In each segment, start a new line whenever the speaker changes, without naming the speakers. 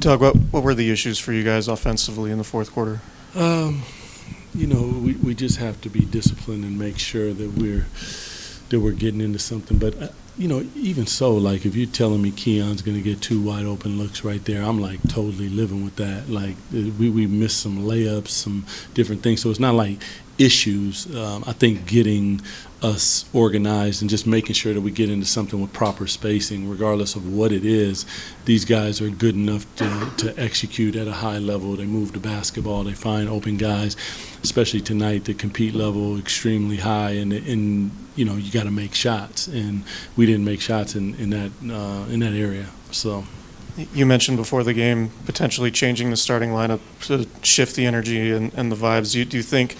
Doug, what were the issues for you guys offensively in the fourth quarter?
We just have to be disciplined and make sure that we're getting into something. But even so, like if you're telling me Keon's going to get 2 wide open looks right there, I'm like totally living with that. Like we missed some layups, some different things. So it's not like issues. I think getting us organized and just making sure that we get into something with proper spacing, regardless of what it is. These guys are good enough to execute at a high level. They move the basketball. They find open guys, especially tonight. The compete level extremely high, and you got to make shots, and we didn't make shots in that area. So.
You mentioned before the game potentially changing the starting lineup to shift the energy and the vibes. Do you think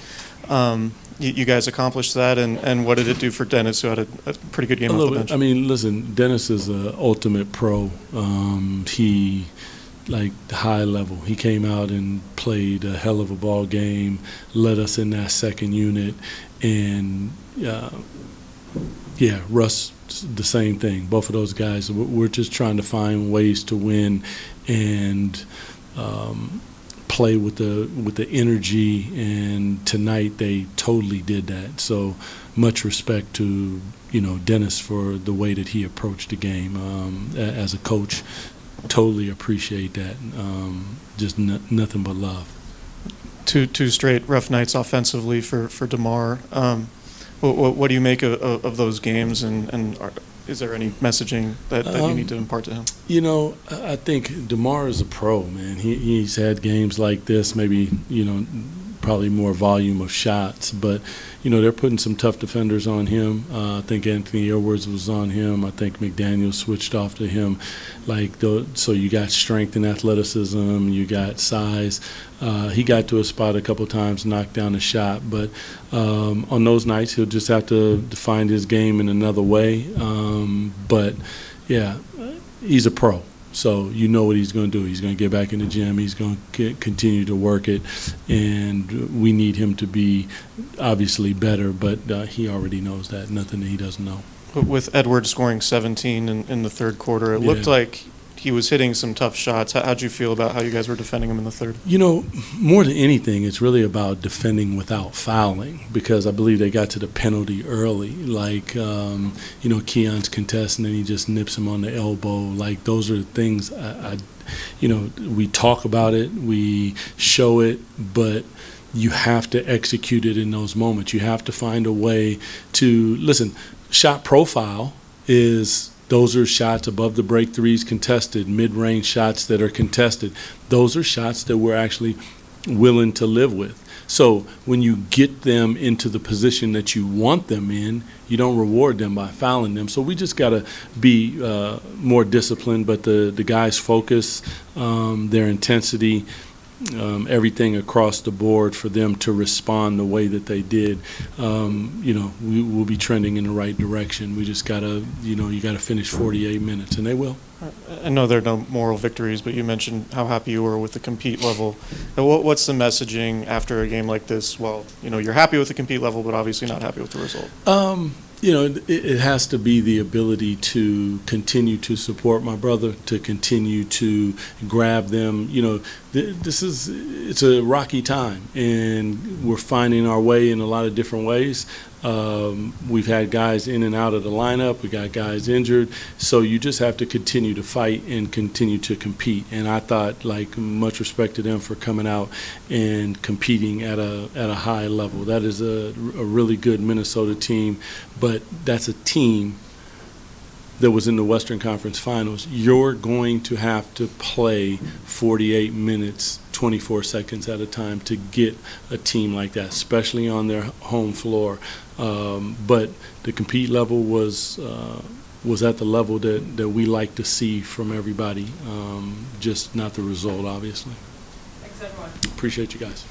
you guys accomplished that, and what did it do for Dennis, who had a pretty good game off the bench?
I mean, listen, Dennis is an ultimate pro. He, like, high level. He came out and played a hell of a ball game, led us in that second unit, and, Russ, the same thing. Both of those guys, we're just trying to find ways to win and play with the energy, and tonight they totally did that. So much respect to Dennis for the way that he approached the game as a coach. Totally appreciate that. Just nothing but love.
Two straight rough nights offensively for DeMar. What do you make of those games, and is there any messaging that you need to impart to him?
I think DeMar is a pro, man. He's had games like this, maybe, probably more volume of shots, but, they're putting some tough defenders on him. I think Anthony Edwards was on him. I think McDaniel switched off to him. So you got strength and athleticism, you got size. He got to a spot a couple times, knocked down a shot, but on those nights he'll just have to find his game in another way. But yeah, he's a pro, so you know what he's going to do. He's going to get back in the gym. He's going to continue to work it, and we need him to be obviously better, but he already knows that. Nothing that he doesn't know.
With Edwards scoring 17 in the third quarter, it looked like he was hitting some tough shots. How'd you feel about how you guys were defending him in the third?
More than anything, it's really about defending without fouling, because I believe they got to the penalty early. Like, Keon's contest, and then he just nips him on the elbow. Like, those are things we talk about it, we show it, but you have to execute it in those moments. You have to find a way to, listen, shot profile is, those are shots above the break threes contested, mid-range shots that are contested. Those are shots that we're actually willing to live with. So when you get them into the position that you want them in, you don't reward them by fouling them. So we just got to be more disciplined, but the guys' focus, their intensity, everything across the board for them to respond the way that they did, we will be trending in the right direction. We just got to, you got to finish 48 minutes, and they will.
I know there are no moral victories, but you mentioned how happy you were with the compete level. What's the messaging after a game like this? Well, you're happy with the compete level, but obviously not happy with the result.
It has to be the ability to continue to support my brother, to continue to grab them. It's a rocky time, and we're finding our way in a lot of different ways. We've had guys in and out of the lineup. We got guys injured. So you just have to continue to fight and continue to compete. And I thought, much respect to them for coming out and competing at a high level. That is a really good Minnesota team, but that's a team that was in the Western Conference Finals. You're going to have to play 48 minutes, 24 seconds at a time to get a team like that, especially on their home floor. But the compete level was at the level that we like to see from everybody, just not the result, obviously.
Thanks, everyone.
Appreciate you guys.